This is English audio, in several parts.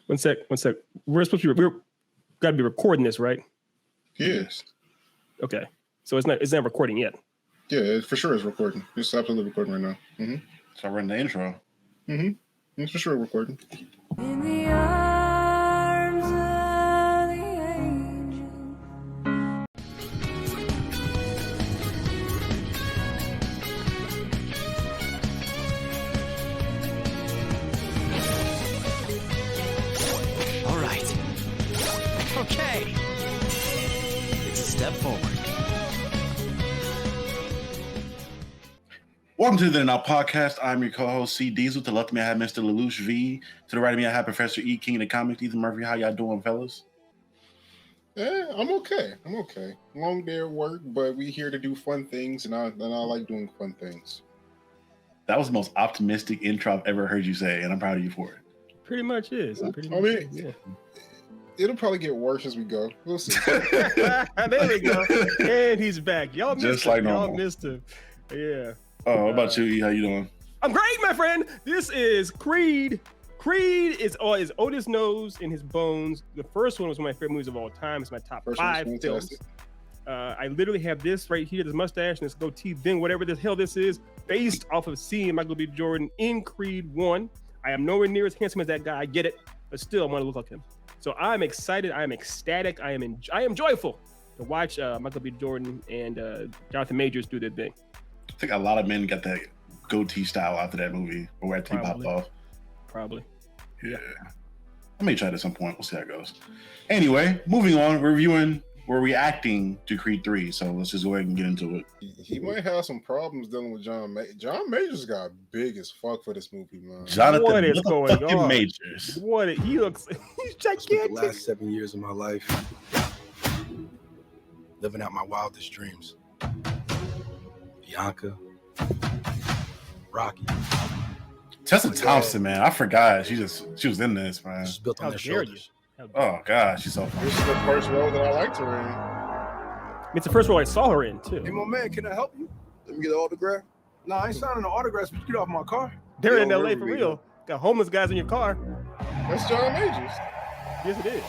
One sec. We're supposed to we're got to be recording this, right? Yes. Okay. So it's not recording yet. Yeah, for sure it's recording. It's absolutely recording right now. Mm-hmm. So we're in the intro. Mm-hmm. It's for sure recording. In the arms of the angel. All right. Okay. It's a step forward. Welcome to the Now podcast. I'm your co-host C Diesel. To the left of me, I have Mr. Lelouch V. To the right of me, I have Professor E. King of the Comics. Ethan Murphy, how y'all doing, fellas? Yeah, I'm okay. Long day at work, but we here to do fun things, and I like doing fun things. That was the most optimistic intro I've ever heard you say, and I'm proud of you for it. Pretty much is. Yeah. It'll probably get worse as we go. We'll see. There we go. And he's back. Y'all missed Just him. like normal. Y'all missed him. Yeah. Oh, what about you, E? How you doing? I'm great, my friend. This is Creed. Creed is all his Otis nose in his bones. The first one was one of my favorite movies of all time. It's my top First 5 one's films. fantastic. I literally have this right here, this mustache and this goatee thing, whatever the hell this is, based off of seeing Michael B. Jordan in Creed 1. I am nowhere near as handsome as that guy. I get it, but still, I want to look like him. So I'm excited. I am ecstatic. I am joyful to watch Michael B. Jordan and Jonathan Majors do their thing. I think a lot of men got that goatee style after that movie, or where it popped off. Probably. Yeah. I may try it at some point. We'll see how it goes. Anyway, moving on. We're reacting to Creed 3, so let's just go ahead and get into it. He might have some problems dealing with John Majors. John Majors got big as fuck for this movie, man. Jonathan What is going on? Majors. He looks, he's Spent gigantic. the last 7 years of my life living out my wildest dreams. Bianca, Rocky, Tessa Thompson, man. I forgot. She was in this, man. just built How on their dare you? shoulders. Oh gosh, she's so funny. This is the first role that I liked her in. It's the first role I saw her in, too. Hey, my man, can I help you? Let me get an autograph. No, I ain't signing an autograph. But you get off my car. They're in Yo, LA for River, real. Got homeless guys in your car. That's John Majors. Yes, it is.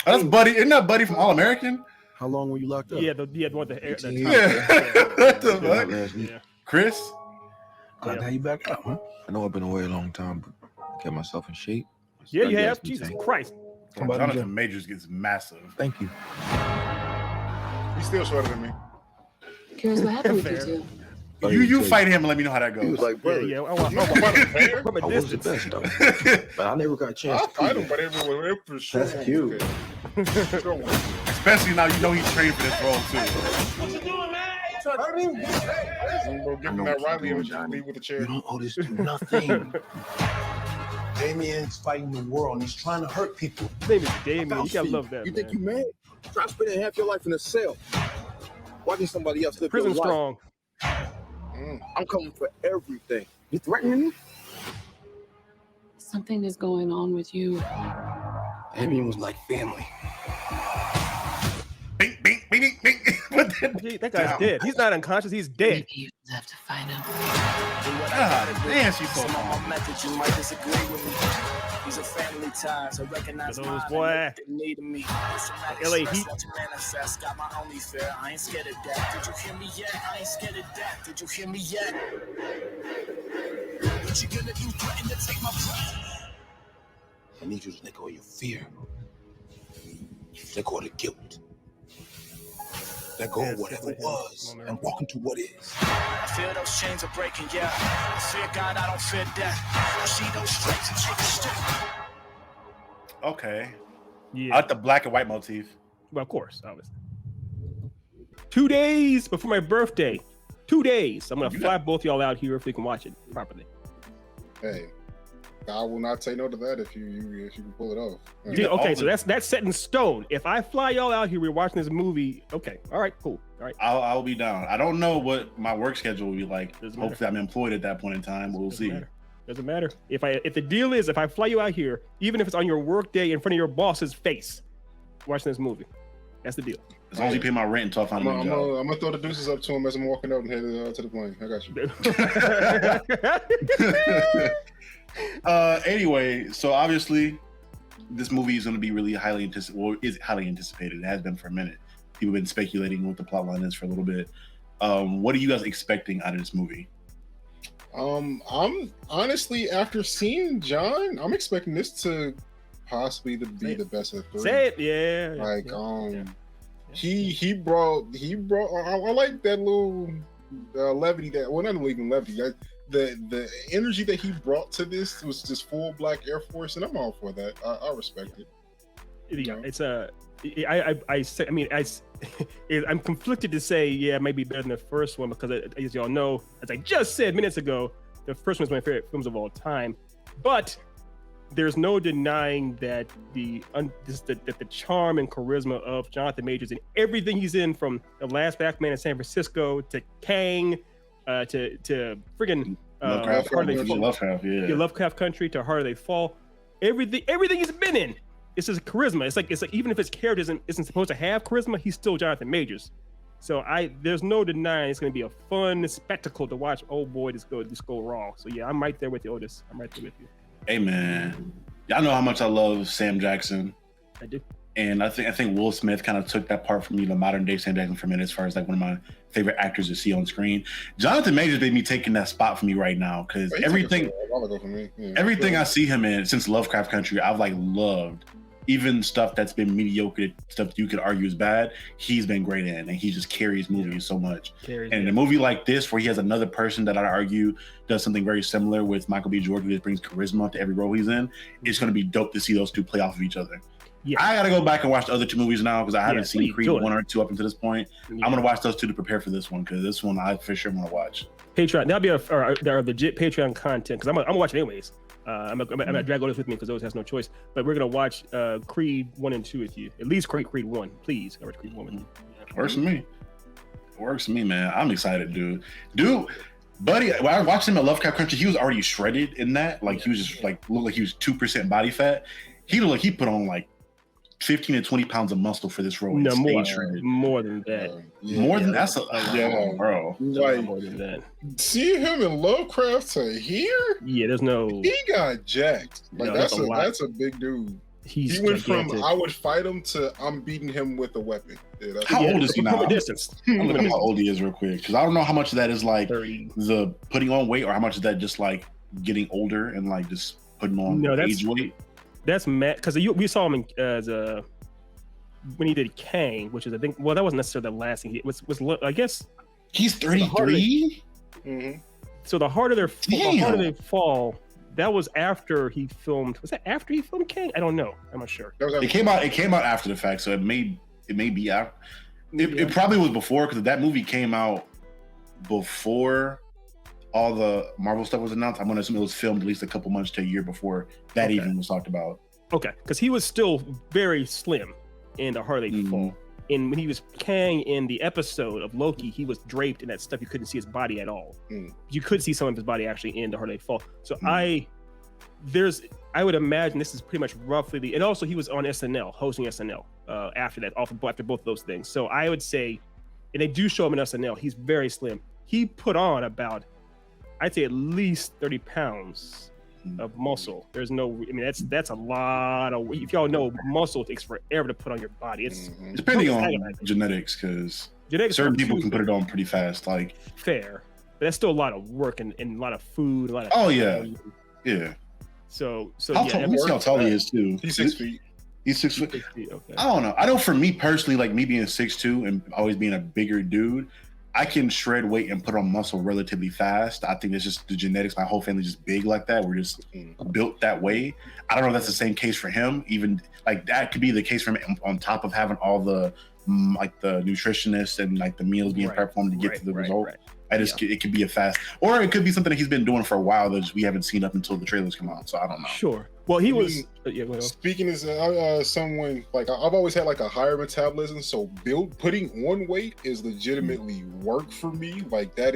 Oh, that's Buddy. Isn't that Buddy from All American? How long were you locked up? Yeah, the one with the hair. 18 The years. What the fuck? Last week. yeah. Chris? Glad to have you back out, huh? I know I've been away a long time, but I kept myself in shape. Yeah, you I have. guess we Jesus take- Christ. How about Jonathan you? Majors gets massive. Thank you. He's still shorter than me. Curious what happened with you Fair. two. Oh, You tell fight him and let me know how that He was goes. like, Yeah, bro, yeah. I want You don't fight him fair? from a I was the distance. best, though. But I never got a chance I'll to fight prove him, it. but everyone for sure. That's cute. Sure won't. Especially now you know he's trained for this role too. I'm gonna give him that Riley and just leave with the chair. You don't owe this to nothing. Damien's fighting the world and he's trying to hurt people. His name is Damien. You gotta love that, You man. think you mad? Try spending half your life in a cell. Watching somebody else live Prison your life. strong. I'm coming for everything. You threatening me? Something is going on with you. Damien was like family. Bing, bing, bing, bing, bing. Put that Gee, that guy's dead. He's not unconscious. He's dead. Maybe you just have to find out. God, man, she's so Some of funny. my methods you might disagree with me. These are family ties. I recognize For those, mine. boy. I know they need me. Somatic LA stress Heat. want to manifest. Got my only fear. I ain't scared of that. Did you hear me yet? I ain't scared of that. Did you hear me yet? What you gonna do? Threaten to take my breath? I need you to let go of your fear. Let go of the guilt. Let go of whatever was and walk into what is. I feel those chains are breaking, yeah. I fear God, I don't fear death. I see those stripes and take a step. Okay. Yeah. I like the black and white motif. Well, of course, obviously. 2 days before my birthday. 2 days. I'm gonna fly both y'all out here if we can watch it properly. Hey, I will not say no to that if you can pull it off. Yeah, okay, so that's set in stone. If I fly y'all out here, we're watching this movie. Okay, all right, cool. All right, I'll be down. I don't know what my work schedule will be like. Doesn't Hopefully I'm employed at that point in time. We'll see. Doesn't matter. If the deal is if I fly you out here, even if it's on your work day in front of your boss's face, watching this movie, that's the deal. As long as you pay my rent until I find a new job. I'm gonna throw the deuces up to him as I'm walking out and headed to the plane. I got you. Anyway, so obviously, this movie is going to be really highly anticipated. Well, is highly anticipated. It has been for a minute. People have been speculating what the plot line is for a little bit. What are you guys expecting out of this movie? I'm honestly, after seeing John, I'm expecting this to possibly be the best of 3. Say it, yeah. Like, yeah. he brought. I like that little levity. Not even levity. The energy that he brought to this was just full Black Air Force, and I'm all for that. I respect it. Yeah, it's I'm conflicted to say, yeah, it might be better than the first one because, as y'all know, as I just said minutes ago, the first one's my favorite films of all time. But there's no denying that the charm and charisma of Jonathan Majors and everything he's in, from The Last Black Man in San Francisco to Kang, to friggin' Lovecraft Country to Harder They Fall, everything he's been in. It's his charisma. It's like even if his character isn't supposed to have charisma, he's still Jonathan Majors. So there's no denying it's going to be a fun spectacle to watch. Oh boy, this go wrong. So yeah, I'm right there with you, Otis. I'm right there with you. Hey man, y'all know how much I love Sam Jackson. I do. And I think Will Smith kind of took that part from me, the modern day Sam Jackson, for a minute, as far as like one of my favorite actors to see on screen. Jonathan Majors made me taking that spot for me right now, because everything I see him in since Lovecraft Country, I've like loved. Even stuff that's been mediocre, stuff that you could argue is bad, he's been great in, and he just carries movies so much. And in a movie like this, where he has another person that I'd argue does something very similar with Michael B. Jordan, who just brings charisma to every role he's in, it's going to be dope to see those two play off of each other. Yeah. I got to go back and watch the other 2 movies now, because I haven't seen Creed 1 or 2 up until this point. I'm going to watch those 2 to prepare for this one, because this one I for sure want to watch. Patreon, that'll be our legit Patreon content, because I'm gonna watch it anyways. I'm gonna drag all this with me because Otis has no choice. But we're gonna watch Creed 1 and 2 with you. At least Creed 1, please. I watch Creed 1 with you. Works for me. Works for me, man. I'm excited, dude. Buddy, when I watched him at Lovecraft Country, he was already shredded in that. Like he was just like looked like he was 2% body fat. He looked like he put on like 15 to 20 pounds of muscle for this role. No, more than that. More than that's bro. Like, more than that. See him in Lovecraft to here? Yeah, there's no. He got jacked. Like that's a big dude. He went from I would fight him to I'm beating him with a weapon. Yeah, how old is he now? I'm looking at how old he is real quick, because I don't know how much of that is like 30. The putting on weight, or how much of that just like getting older and like just putting on age weight. That's Matt, because we saw him when he did Kang, which is, I think, well, that wasn't necessarily the last thing. He was I guess he's 33. So the harder they fall. That was after he filmed. Was that after he filmed Kang? I don't know. I'm not sure. It came out after the fact, so it may be after. It probably was before, because that movie came out before all the Marvel stuff was announced. I'm gonna assume it was filmed at least a couple months to a year before that even was talked about. Okay, because he was still very slim in The Harder They Fall. And when he was Kang in the episode of Loki, he was draped in that stuff. You couldn't see his body at all. You could see some of his body actually in The Harder They Fall. So I would imagine this is pretty much roughly and also he was on SNL, hosting SNL after that, after both of those things. So I would say, and they do show him in SNL, he's very slim. He put on about, I'd say at least 30 pounds of muscle. There's no, I mean, that's a lot of, if y'all know, muscle takes forever to put on your body. It's depending on genetics, because certain people can put it on pretty fast. Like fair, but that's still a lot of work and a lot of food. Yeah. So how tall? Let me see how tall he is too. He's 6 feet. He's 6 feet. Okay. I don't know. I know for me personally, like me being 6'2" and always being a bigger dude, I can shred weight and put on muscle relatively fast. I think it's just the genetics. My whole family's just big like that. We're just built that way. I don't know if that's the same case for him. Even like that could be the case for him on top of having all the like the nutritionists and like the meals being prepped for him to get to the result. It could be a fast, or it could be something that he's been doing for a while that we haven't seen up until the trailers come out. So I don't know. Sure. Well, he was. Speaking as someone like I've always had like a higher metabolism, so putting on weight is legitimately work for me. Like that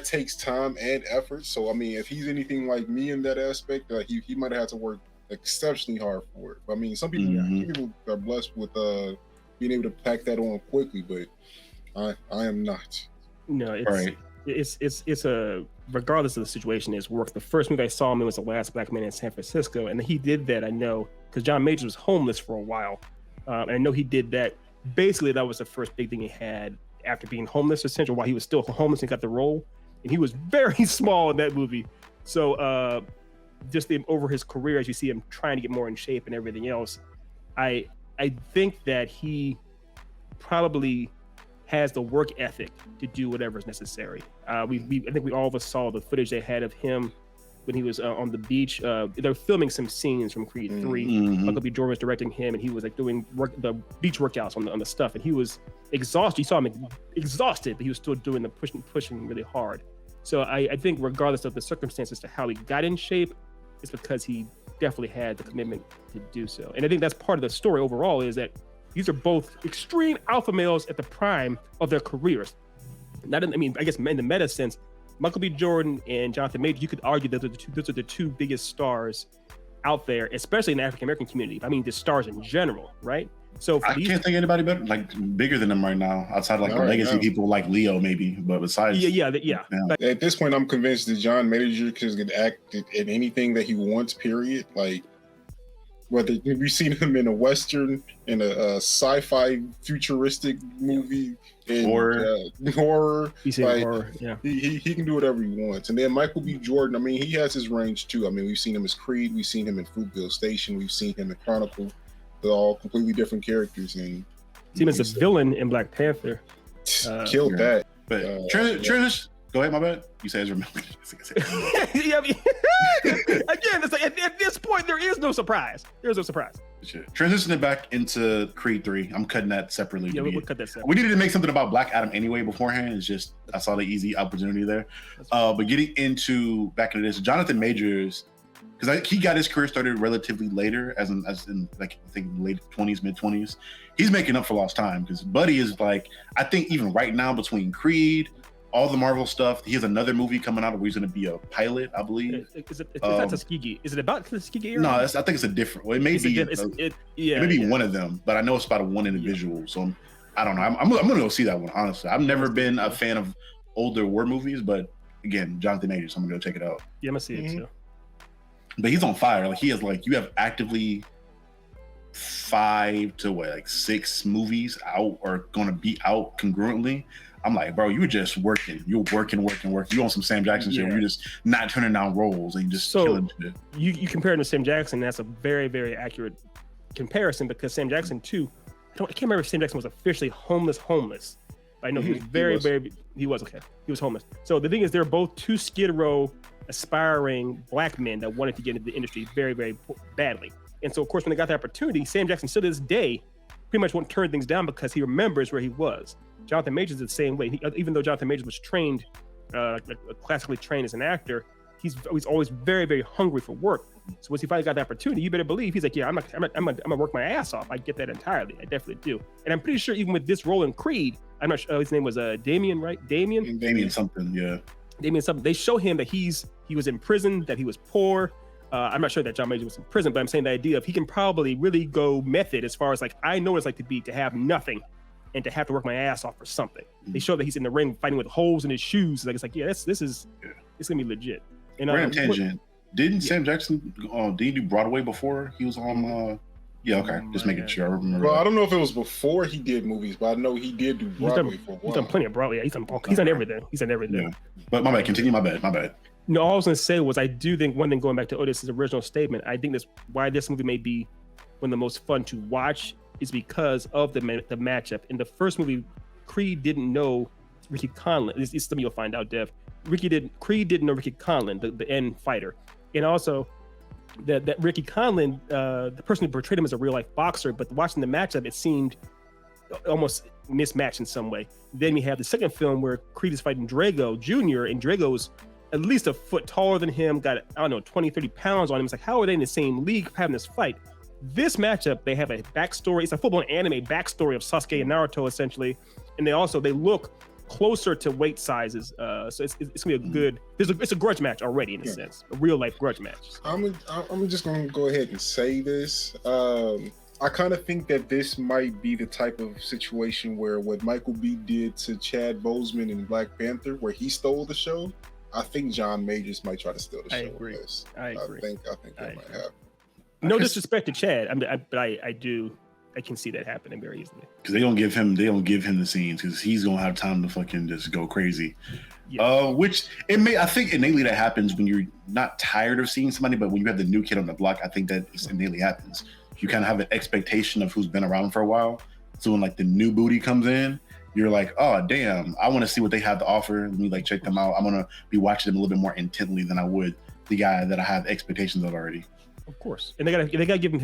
takes time and effort. So I mean, if he's anything like me in that aspect, he might have had to work exceptionally hard for it. But I mean, some people are blessed with being able to pack that on quickly, but I am not. No, it's a regardless of the situation, it's worked. The first movie I saw him in was The Last Black Man in San Francisco, and he did that. I know because John Majors was homeless for a while, and I know he did that. Basically, that was the first big thing he had after being homeless, essentially, while he was still homeless and got the role. And he was very small in that movie. So just over his career, as you see him trying to get more in shape and everything else, I think that he probably has the work ethic to do whatever is necessary. I think we all of us saw the footage they had of him when he was on the beach. They were filming some scenes from Creed 3. Michael B. Jordan was directing him, and he was like doing the beach workouts on the stuff, and he was exhausted. You saw him exhausted, but he was still doing the pushing really hard. So I think regardless of the circumstances to how he got in shape, it's because he definitely had the commitment to do so. And I think that's part of the story overall, is that these are both extreme alpha males at the prime of their careers. I guess in the meta sense, Michael B. Jordan and Jonathan Majors, you could argue that those are the two biggest stars out there, especially in the African American community. I mean, the stars in general, right? So I can't think of anybody better, bigger than them right now, outside of the legacy people like Leo, maybe. But besides, yeah. At this point, I'm convinced that John Majors can act in anything that he wants. Period. Like, whether we've seen him in a western, in a sci-fi futuristic movie, in horror. He's in horror. Yeah, he can do whatever he wants. And then Michael B. Jordan, I mean, he has his range too. I mean, we've seen him as Creed, we've seen him in Fruitvale Station, we've seen him in Chronicle. They're all completely different characters. And see him as a villain in Black Panther. Killed that. But go ahead, my bad. You say Ezra Miller. Again, it's like at this point there is no surprise. There's no surprise. Transitioning back into Creed 3. I'm cutting that separately. Yeah, we'll cut that separately. We needed to make something about Black Adam anyway beforehand. It's just I saw the easy opportunity there. But getting into back into this, Jonathan Majors, because he got his career started relatively later, as in like I think late 20s, mid 20s. He's making up for lost time because Buddy is like, I think even right now between Creed, all the Marvel stuff, he has another movie coming out where he's going to be a pilot, I believe. It's not Tuskegee. Is it about Tuskegee? No, I think it's a different. Well, it may be. It may be one of them, but I know it's about one individual. So I don't know. I'm going to go see that one. Honestly, I've never been a fan of older war movies, but again, Jonathan Majors, I'm going to go check it out. Yeah, I'm going to see it too. But he's on fire. Like he has you have actively 5 to 6 movies out or going to be out congruently. I'm like, bro, you were just working. You're working. You on some Sam Jackson shit. You're just not turning down roles and just killing shit. You compare him to Sam Jackson. That's a very, very accurate comparison because Sam Jackson too. I can't remember if Sam Jackson was officially homeless. I know he was he was homeless. So the thing is, they're both two Skid Row aspiring black men that wanted to get into the industry very, very badly. And so, of course, when they got the opportunity, Sam Jackson still to this day pretty much won't turn things down because he remembers where he was. Jonathan Majors is the same way. Even though Jonathan Majors was trained, classically trained as an actor, he's always very, very hungry for work. So once he finally got the opportunity, you better believe he's like, yeah, I'm gonna work my ass off. I get that entirely. I definitely do. And I'm pretty sure even with this role in Creed, I'm not sure his name was Damien, right? Damien something, yeah. Damien something. They show him that he was in prison, that he was poor. I'm not sure that John Majors was in prison, but I'm saying the idea of he can probably really go method as far as I know what it's like to have nothing and to have to work my ass off for something. They show that he's in the ring fighting with holes in his shoes. It's like, yeah, it's gonna be legit. And random tangent. Didn't Sam Jackson did he do Broadway before he was on? Yeah, okay. Just making sure I remember. Well, I don't know if it was before he did movies, but I know he did do Broadway for a while. He's done plenty of Broadway. Yeah, he's done everything. He's done everything. Yeah. But my bad. Continue. My bad. No, all I was going to say was I do think one thing, going back to Otis's original statement, I think why this movie may be one of the most fun to watch is because of the matchup. In the first movie, Creed didn't know Ricky Conlon. This is something you'll find out, Dev. Creed didn't know Ricky Conlon, the end fighter. And also that Ricky Conlon, the person who portrayed him as a real life boxer, but watching the matchup, it seemed almost mismatched in some way. Then we have the second film where Creed is fighting Drago Jr. and Drago's at least a foot taller than him, got, 20, 30 pounds on him. It's like, how are they in the same league having this fight? This matchup, they have a backstory. It's a full-blown anime backstory of Sasuke and Naruto, essentially. And they look closer to weight sizes. So it's gonna be a good, it's a grudge match already in a sense, a real life grudge match. I'm just gonna go ahead and say this. I kind of think that this might be the type of situation where what Michael B. did to Chad Boseman in Black Panther, where he stole the show. I think John Majors might try to steal the show. I agree. I think that might happen. No disrespect to Chad, but I can see that happening very easily. Because they don't give him the scenes because he's gonna have time to fucking just go crazy. Yeah. I think innately that happens when you're not tired of seeing somebody, but when you have the new kid on the block, I think that it innately happens. You kind of have an expectation of who's been around for a while. So when like the new booty comes in, you're like, oh damn, I want to see what they have to offer. Let me like check them out. I'm gonna be watching them a little bit more intently than I would the guy that I have expectations of already. Of course, and they gotta give him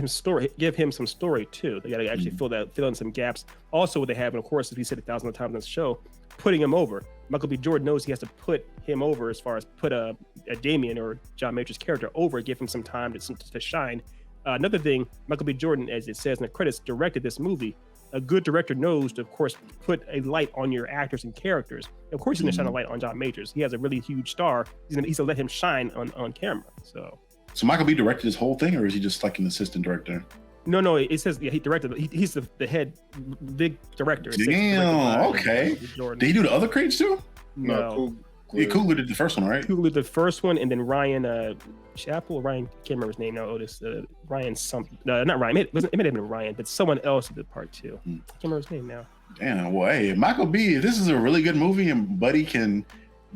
some story too. They gotta actually fill in some gaps. Also, what they have, and of course, as we said 1,000 times on the show, putting him over. Michael B. Jordan knows he has to put him over as far as put a Damien or John Majors' character over, give him some time to shine. Another thing, Michael B. Jordan, as it says in the credits, directed this movie. A good director knows to, of course, put a light on your actors and characters. Of course, he's gonna shine a light on John Majors. He has a really huge star. He's gonna let him shine on camera. So Michael B. directed this whole thing, or is he just like an assistant director? No. It says he directed. He's the head big director. Damn. Okay. Did he do the other Creeds too? No. Coogler did the first one, right? Coogler did the first one, and then Ryan Chappell. Ryan, can't remember his name now. Otis. Ryan something. Not Ryan. It might have been Ryan, but someone else did part two. I can't remember his name now. Damn. Well, hey, Michael B. This is a really good movie, and Buddy can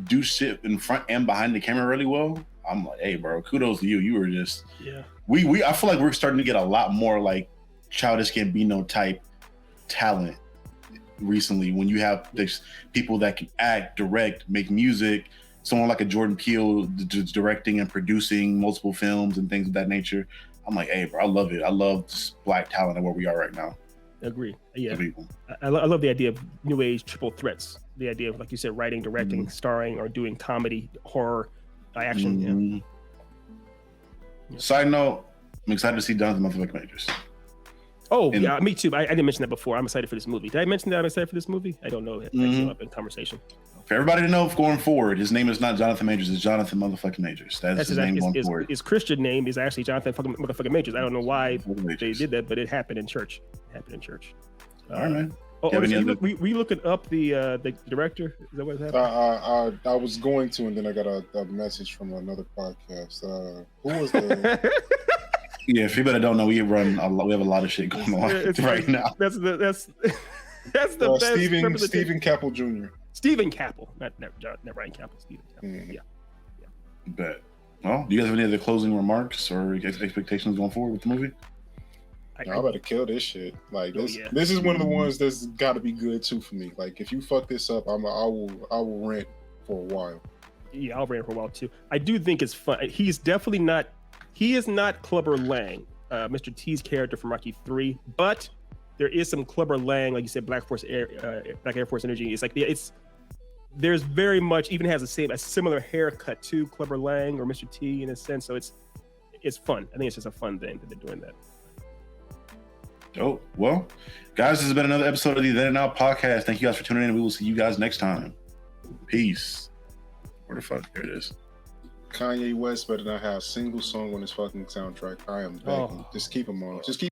do shit in front and behind the camera really well. I'm like, hey, bro, kudos to you. You were just I feel like we're starting to get a lot more like Childish Gambino type talent recently when you have these people that can act, direct, make music, someone like a Jordan Peele directing and producing multiple films and things of that nature. I'm like, hey, bro, I love it. I love this black talent and where we are right now. Agree. Yeah. I love the idea of new age triple threats. The idea of, like you said, writing, directing, starring, or doing comedy, horror, action. Side note, I'm excited to see Jonathan Majors. Oh, yeah, me too. I didn't mention that before. I'm excited for this movie. Did I mention that I'm excited for this movie? I don't know. It came up in conversation. For everybody to know, going forward, his name is not Jonathan Majors. It's Jonathan motherfucking Majors. That's his name going forward. His Christian name is actually Jonathan motherfucking Majors. I don't know why they did that, but it happened in church. All right, man. We looking up the director? Is that what's happening? I was going to, and then I got a message from another podcast. Who was the? Yeah, if you better don't know, we have a lot of shit going on right now. That's the best. Stephen Cappell Jr. Stephen Cappell, not Ryan Cappell. Stephen Cappell. Yeah. Bet. Well, do you guys have any other closing remarks or expectations going forward with the movie? I better kill this shit. Like this. This is one of the ones that's got to be good too for me. Like if you fuck this up, I will rant for a while. Yeah, I'll rant for a while too. I do think it's fun. He's definitely not. He is not Clubber Lang, Mr. T's character from Rocky 3, but there is some Clubber Lang, like you said, Black Air Force energy. It's like there's very much even has a similar haircut to Clubber Lang or Mr. T in a sense. So it's fun. I think it's just a fun thing that they're doing that. Oh, well, guys, this has been another episode of the Then and Now podcast. Thank you guys for tuning in, and we will see you guys next time. Peace. Where the fuck? Here it is. Kanye West better not have a single song on his fucking soundtrack. I am begging. Just keep him on. Just keep